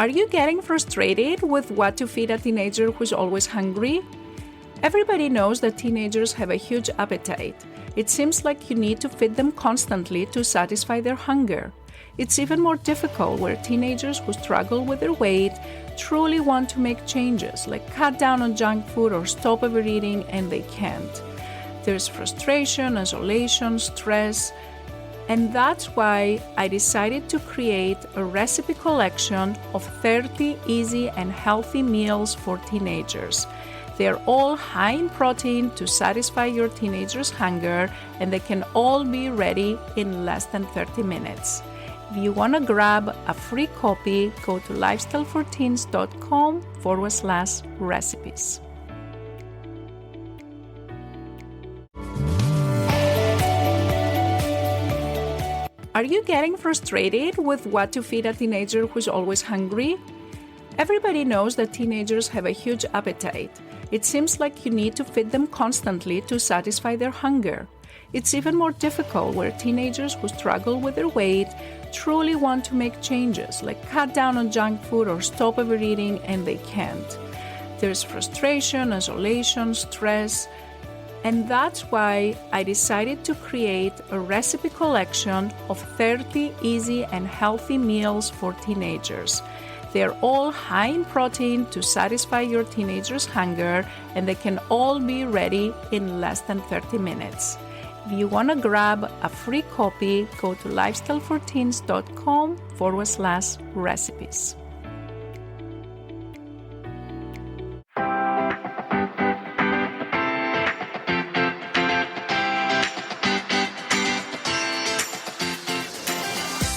Are you getting frustrated with what to feed a teenager who's always hungry? Everybody knows that teenagers have a huge appetite. It seems like you need to feed them constantly to satisfy their hunger. It's even more difficult where teenagers who struggle with their weight truly want to make changes, like cut down on junk food or stop overeating, and they can't. There's frustration, isolation, stress, and that's why I decided to create a recipe collection of 30 easy and healthy meals for teenagers. They're all high in protein to satisfy your teenager's hunger, and they can all be ready in less than 30 minutes. If you want to grab a free copy, go to lifestyleforteens.com/recipes. Are you getting frustrated with what to feed a teenager who's always hungry? Everybody knows that teenagers have a huge appetite. It seems like you need to feed them constantly to satisfy their hunger. It's even more difficult where teenagers who struggle with their weight truly want to make changes, like cut down on junk food or stop overeating, and they can't. There's frustration, isolation, stress, and that's why I decided to create a recipe collection of 30 easy and healthy meals for teenagers. They're all high in protein to satisfy your teenager's hunger, and they can all be ready in less than 30 minutes. If you want to grab a free copy, go to lifestyleforteens.com/recipes.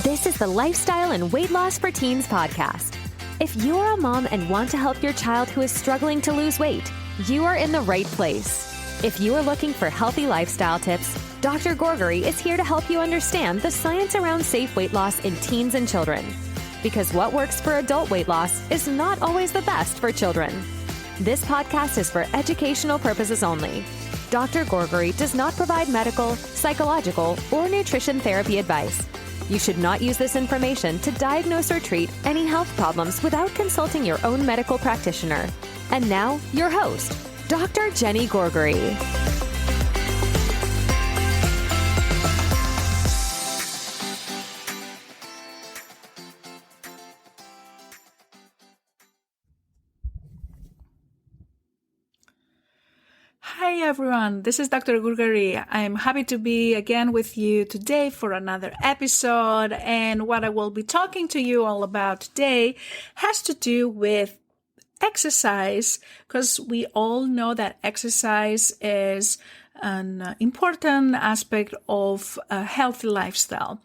This is the Lifestyle and Weight Loss for Teens podcast. If you're a mom and want to help your child who is struggling to lose weight, you are in the right place. If you are looking for healthy lifestyle tips, Dr. Gourgari is here to help you understand the science around safe weight loss in teens and children. Because what works for adult weight loss is not always the best for children. This podcast is for educational purposes only. Dr. Gourgari does not provide medical, psychological, or nutrition therapy advice. You should not use this information to diagnose or treat any health problems without consulting your own medical practitioner. And now, your host, Dr. Jenny Gourgari. Hi everyone, this is Dr. Gourgari. I'm happy to be again with you today for another episode, and what I will be talking to you all about today has to do with exercise, because we all know that exercise is an important aspect of a healthy lifestyle.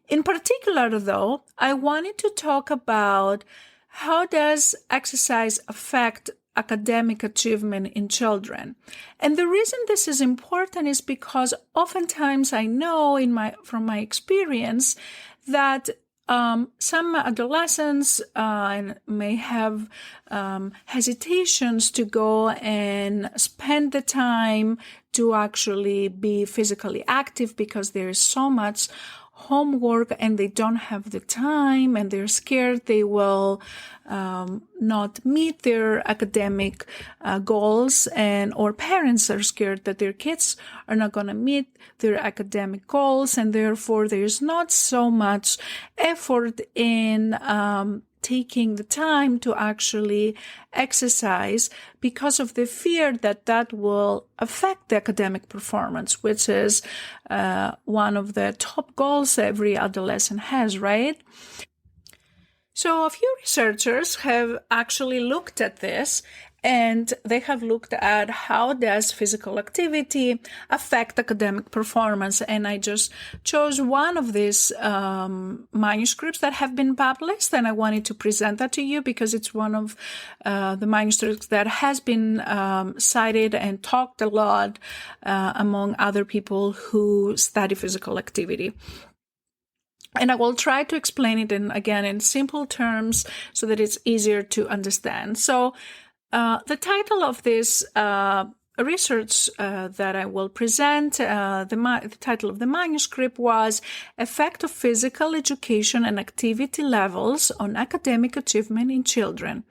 In particular, though, I wanted to talk about how does exercise affect academic achievement in children. And the reason this is important is because oftentimes I know from my experience that some adolescents may have hesitations to go and spend the time to actually be physically active because there is so much homework and they don't have the time, and they're scared they will not meet their academic goals, or parents are scared that their kids are not going to meet their academic goals, and therefore there's not so much effort in taking the time to actually exercise because of the fear that that will affect the academic performance, which is one of the top goals every adolescent has, right? So a few researchers have actually looked at this, and they have looked at how does physical activity affect academic performance. And I just chose one of these manuscripts that have been published, and I wanted to present that to you because it's one of the manuscripts that has been cited and talked a lot among other people who study physical activity. And I will try to explain it in simple terms so that it's easier to understand. So the title of this research that I will present, the title of the manuscript was Effect of Physical Education and Activity Levels on Academic Achievement in Children.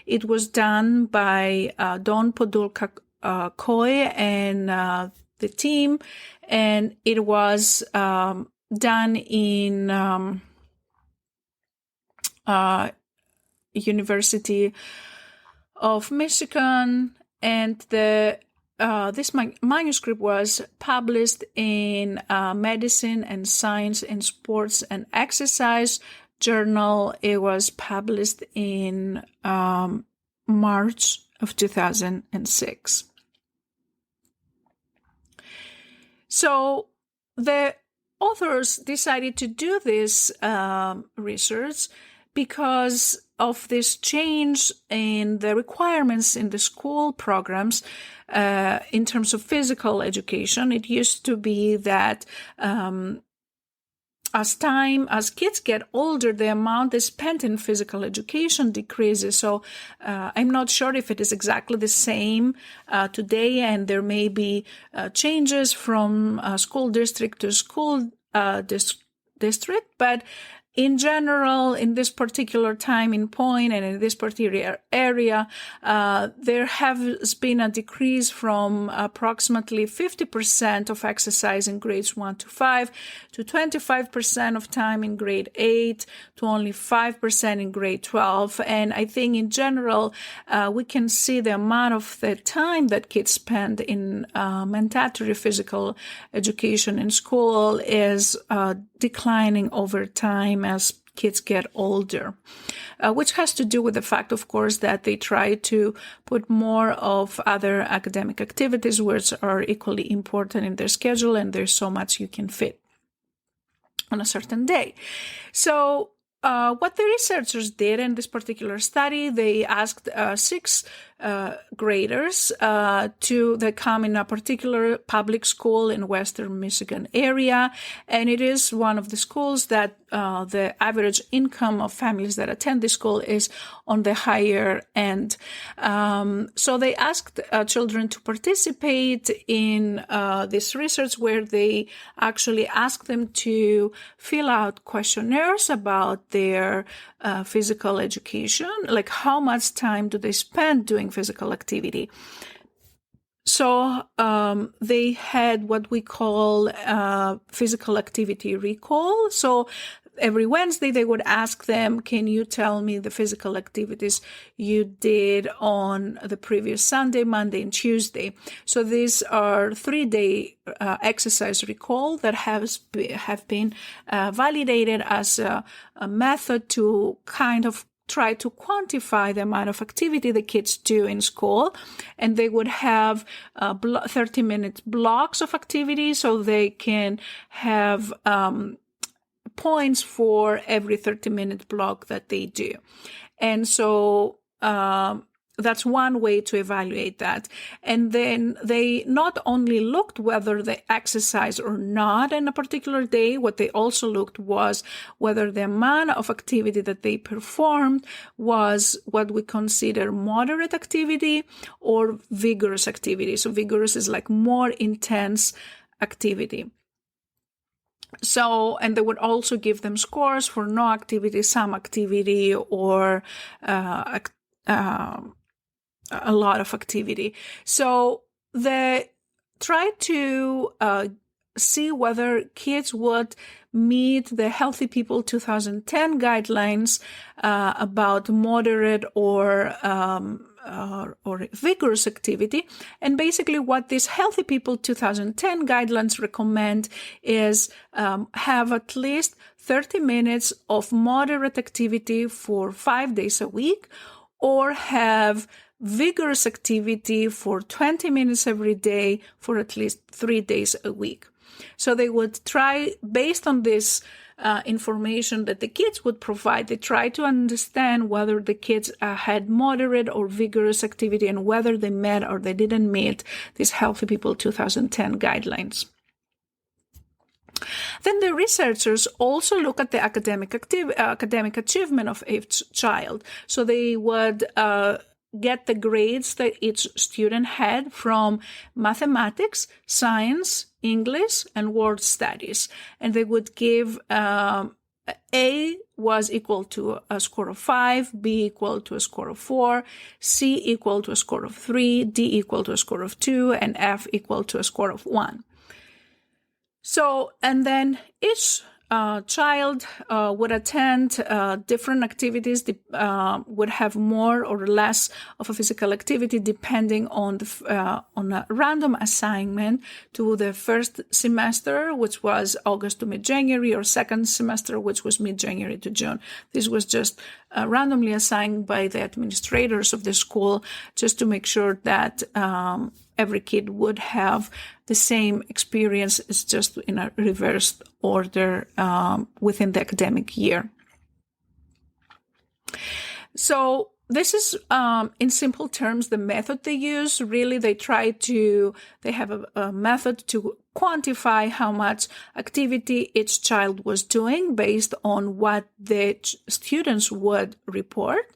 It was done by Don Podolka-Coy and the team, and it was done in University of Michigan, and this manuscript was published in Medicine and Science in Sports and Exercise journal. It was published in March of 2006. So the authors decided to do this research because of this change in the requirements in the school programs in terms of physical education. It used to be that as kids get older, the amount they spend in physical education decreases. So I'm not sure if it is exactly the same today, and there may be changes from school district to school district, but in general, in this particular time in point and in this particular area, there has been a decrease from approximately 50% of exercise in grades 1 to 5 to 25% of time in grade 8 to only 5% in grade 12. And I think in general, we can see the amount of the time that kids spend in mandatory physical education in school is declining over time as kids get older, which has to do with the fact, of course, that they try to put more of other academic activities which are equally important in their schedule, and there's so much you can fit on a certain day. So what the researchers did in this particular study, they asked 6 graders that come in a particular public school in Western Michigan area, and it is one of the schools that the average income of families that attend the school is on the higher end. So they asked children to participate in this research, where they actually asked them to fill out questionnaires about their physical education, like how much time do they spend doing physical activity. So they had what we call physical activity recall. So every Wednesday they would ask them, can you tell me the physical activities you did on the previous Sunday, Monday, and Tuesday? So these are 3-day exercise recall that have been validated as a method to kind of try to quantify the amount of activity the kids do in school. And they would have 30-minute blocks of activity, so they can have points for every 30-minute block that they do. And so that's one way to evaluate that. And then they not only looked whether they exercised or not in a particular day, what they also looked was whether the amount of activity that they performed was what we consider moderate activity or vigorous activity. So vigorous is like more intense activity. So, and they would also give them scores for no activity, some activity, or a lot of activity. So they tried to see whether kids would meet the Healthy People 2010 guidelines about moderate or vigorous activity. And basically what these Healthy People 2010 guidelines recommend is have at least 30 minutes of moderate activity for 5 days a week, or have vigorous activity for 20 minutes every day for at least 3 days a week. So they would try, based on this information that the kids would provide, they try to understand whether the kids had moderate or vigorous activity and whether they met or they didn't meet these Healthy People 2010 guidelines. Then the researchers also look at the academic achievement of each child. So they would get the grades that each student had from mathematics, science, English, and world studies. And they would give A was equal to a score of 5, B equal to a score of 4, C equal to a score of 3, D equal to a score of 2, and F equal to a score of 1. So, and then each child would attend different activities, would have more or less of a physical activity depending on a random assignment to the first semester, which was August to mid-January, or second semester, which was mid-January to June. This was just randomly assigned by the administrators of the school, just to make sure that every kid would have the same experience. It's just in a reversed order within the academic year. So this is, in simple terms, the method they use. Really, they have a method to quantify how much activity each child was doing based on what the students would report.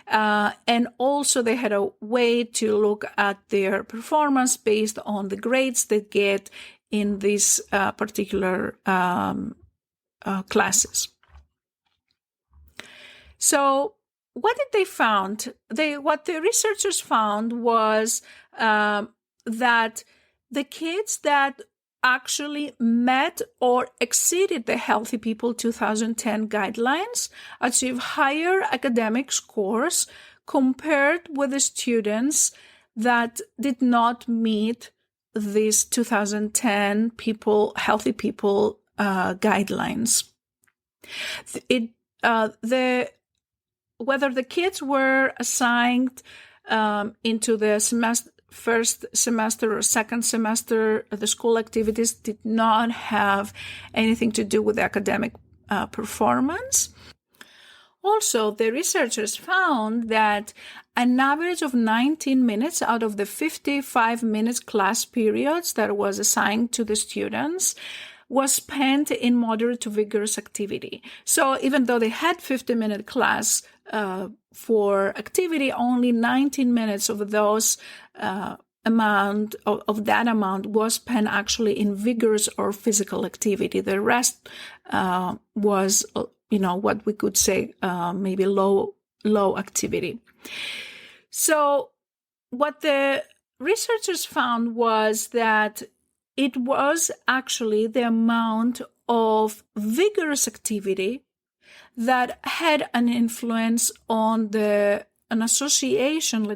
And also they had a way to look at their performance based on the grades they get in these particular classes. So what did they found? What the researchers found was that the kids that actually met or exceeded the Healthy People 2010 guidelines achieve higher academic scores compared with the students that did not meet these 2010 Healthy People guidelines. Whether the kids were assigned into the first semester or second semester, the school activities did not have anything to do with academic performance. Also, the researchers found that an average of 19 minutes out of the 55 minutes class periods that was assigned to the students was spent in moderate to vigorous activity. So even though they had 50-minute class for activity, only 19 minutes of those amount was spent actually in vigorous or physical activity. The rest was, what we could say maybe low activity. So what the researchers found was that it was actually the amount of vigorous activity that had an influence on an association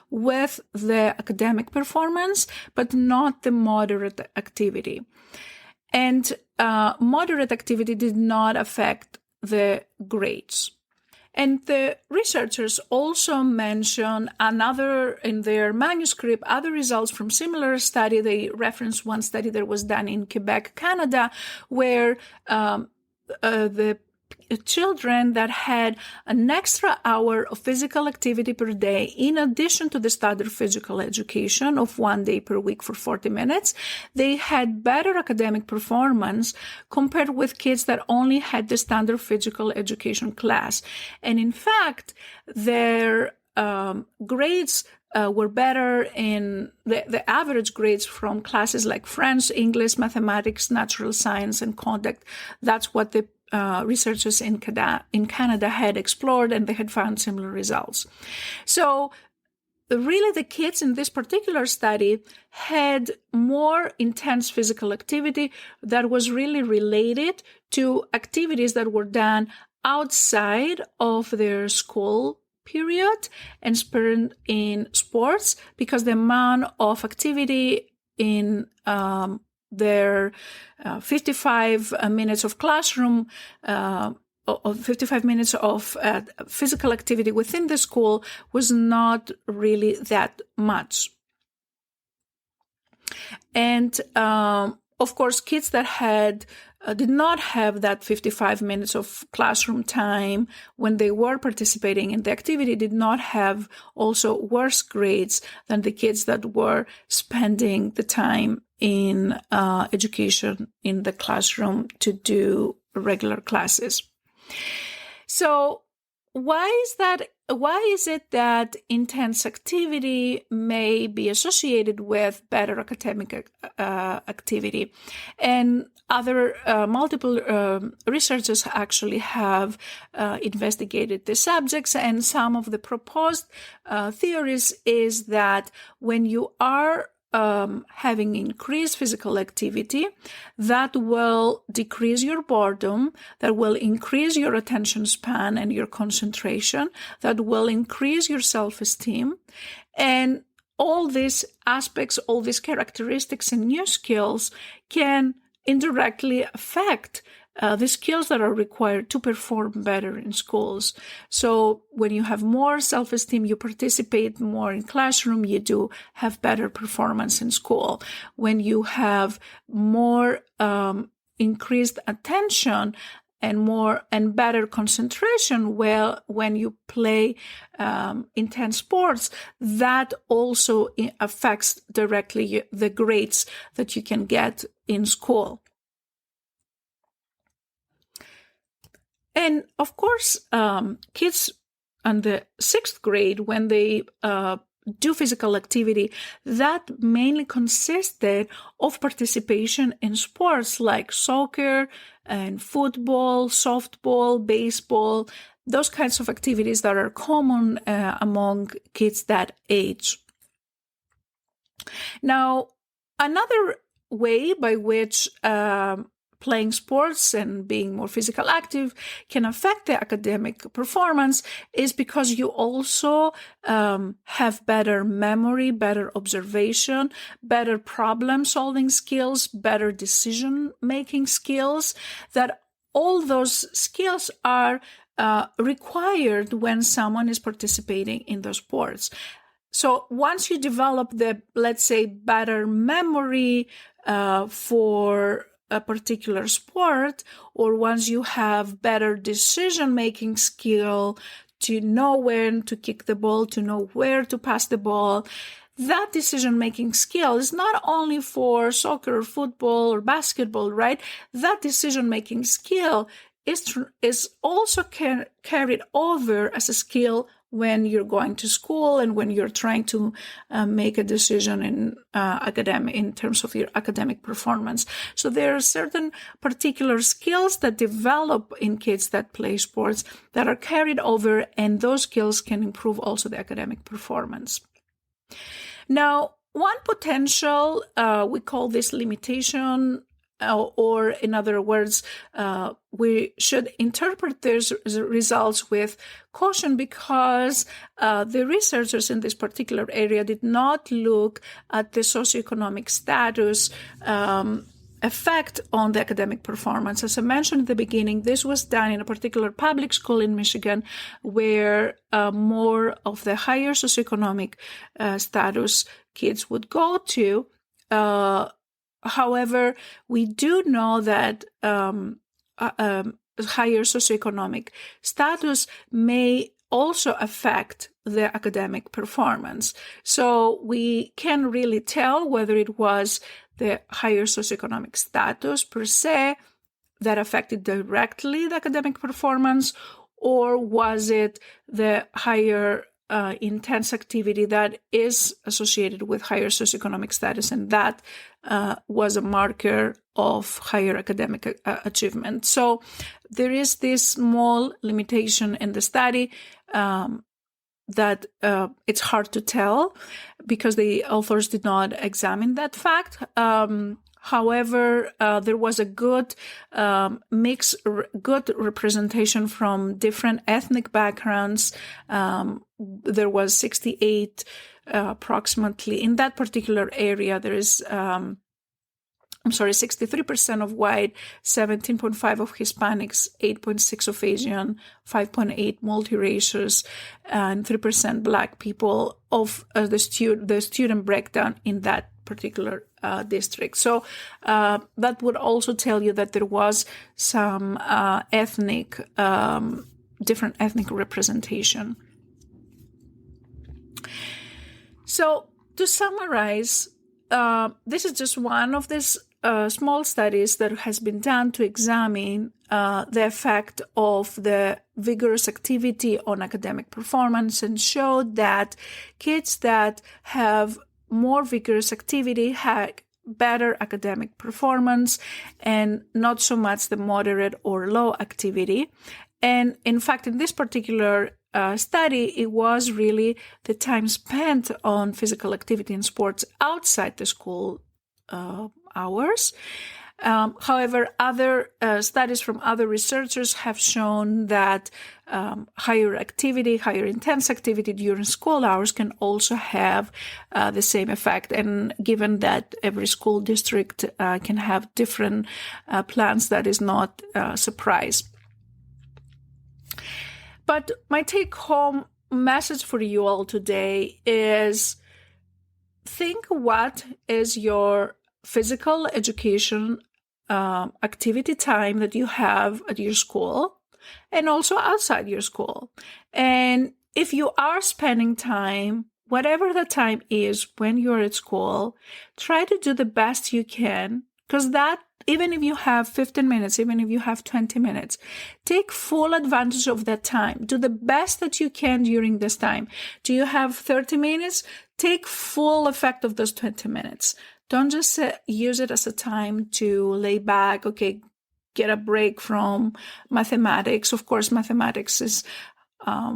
with the academic performance, but not the moderate activity. And moderate activity did not affect the grades. And the researchers also mention in their manuscript, other results from similar study. They reference one study that was done in Quebec, Canada, where the children that had an extra hour of physical activity per day, in addition to the standard physical education of 1 day per week for 40 minutes, they had better academic performance compared with kids that only had the standard physical education class. And in fact, their grades were better in the average grades from classes like French, English, mathematics, natural science, and conduct. That's what the researchers in Canada had explored, and they had found similar results. So really the kids in this particular study had more intense physical activity that was really related to activities that were done outside of their school period and spent in sports, because the amount of activity in their 55 minutes of classroom, or 55 minutes of physical activity within the school was not really that much. And of course, kids that did not have that 55 minutes of classroom time when they were participating in the activity did not have also worse grades than the kids that were spending the time in education in the classroom to do regular classes. So why is that why is it that intense activity may be associated with better academic activity? And other multiple researchers actually have investigated the subjects, and some of the proposed theories is that when you are having increased physical activity, that will decrease your boredom, that will increase your attention span and your concentration, that will increase your self-esteem. And all these aspects, all these characteristics and new skills can indirectly affect the skills that are required to perform better in schools. So when you have more self-esteem, you participate more in classroom, you do have better performance in school. When you have more increased attention and better concentration, well, when you play intense sports, that also affects directly the grades that you can get in school. And of course, kids in the 6th grade, when they do physical activity, that mainly consisted of participation in sports like soccer and football, softball, baseball, those kinds of activities that are common among kids that age. Now, another way by which playing sports and being more physical active can affect the academic performance is because you also have better memory, better observation, better problem-solving skills, better decision-making skills, that all those skills are required when someone is participating in those sports. So once you develop the, let's say, better memory for a particular sport, or once you have better decision-making skill to know when to kick the ball, to know where to pass the ball, that decision-making skill is not only for soccer or football or basketball, right? That decision-making skill is also carried over as a skill when you're going to school and when you're trying to make a decision in terms of your academic performance. So there are certain particular skills that develop in kids that play sports that are carried over, and those skills can improve also the academic performance. Now, one potential, we call this limitation, or in other words, we should interpret these results with caution, because the researchers in this particular area did not look at the socioeconomic status effect on the academic performance. As I mentioned at the beginning, this was done in a particular public school in Michigan where more of the higher socioeconomic status kids would go to. However, we do know that higher socioeconomic status may also affect the academic performance. So we can really tell whether it was the higher socioeconomic status per se that affected directly the academic performance, or was it the higher intense activity that is associated with higher socioeconomic status, and that was a marker of higher academic achievement. So there is this small limitation in the study that it's hard to tell because the authors did not examine that fact. However, there was a good mix, good representation from different ethnic backgrounds. There was 68 approximately in that particular area. There is 63% of white, 17.5% of Hispanics, 8.6% of Asian, 5.8% multiracial, and 3% Black people of the student breakdown in that particular district. So that would also tell you that there was some different ethnic representation. So to summarize, this is just one of these small studies that has been done to examine the effect of the vigorous activity on academic performance, and showed that kids that have more vigorous activity had better academic performance and not so much the moderate or low activity. And in fact, in this particular study, it was really the time spent on physical activity and sports outside the school hours. However, other studies from other researchers have shown that higher intense activity during school hours can also have the same effect. And given that every school district can have different plans, that is not a surprise. But my take-home message for you all today is think what is your physical education activity time that you have at your school and also outside your school. And if you are spending time, whatever the time is when you're at school, try to do the best you can, because that, even if you have 15 minutes, even if you have 20 minutes, take full advantage of that time. Do the best that you can during this time. Do you have 30 minutes? Take full effect of those 20 minutes. Don't just use it as a time to lay back, okay, get a break from mathematics. Of course, mathematics is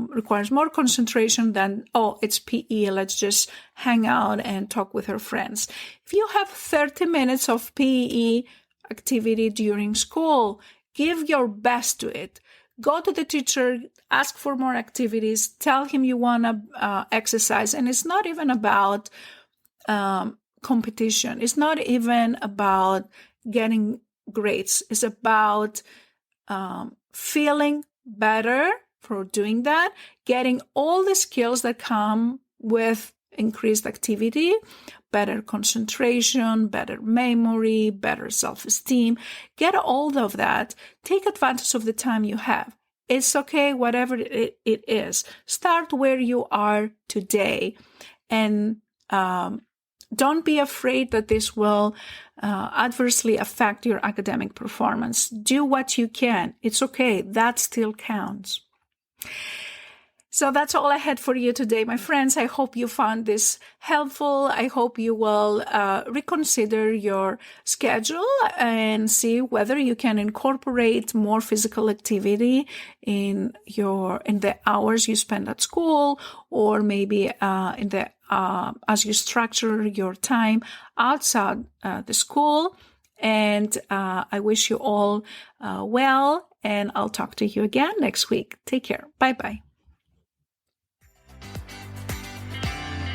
requires more concentration than, oh, it's PE, let's just hang out and talk with our friends. If you have 30 minutes of PE activity during school, give your best to it. Go to the teacher, ask for more activities, tell him you want to exercise. And it's not even about competition. It's not even about getting grades. It's about feeling better for doing that, getting all the skills that come with increased activity, better concentration, better memory, better self-esteem. Get all of that. Take advantage of the time you have. It's okay, whatever it is. Start where you are today. And don't be afraid that this will adversely affect your academic performance. Do what you can. It's okay. That still counts. So that's all I had for you today, my friends. I hope you found this helpful. I hope you will reconsider your schedule and see whether you can incorporate more physical activity in the hours you spend at school, or maybe as you structure your time outside the school. And I wish you all well, and I'll talk to you again next week. Take care. Bye-bye.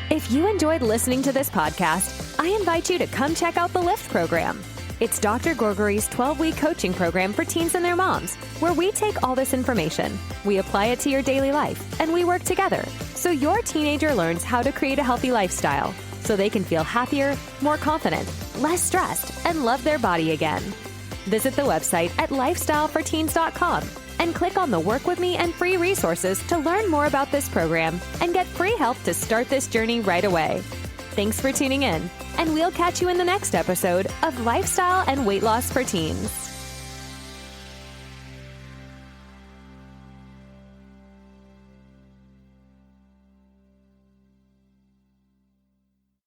If you enjoyed listening to this podcast, I invite you to come check out the LIFT program. It's Dr. Gourgari's 12-week coaching program for teens and their moms, where we take all this information, we apply it to your daily life, and we work together so your teenager learns how to create a healthy lifestyle so they can feel happier, more confident, less stressed, and love their body again. Visit the website at lifestyleforteens.com and click on the Work With Me and free resources to learn more about this program and get free help to start this journey right away. Thanks for tuning in, and we'll catch you in the next episode of Lifestyle and Weight Loss for Teens.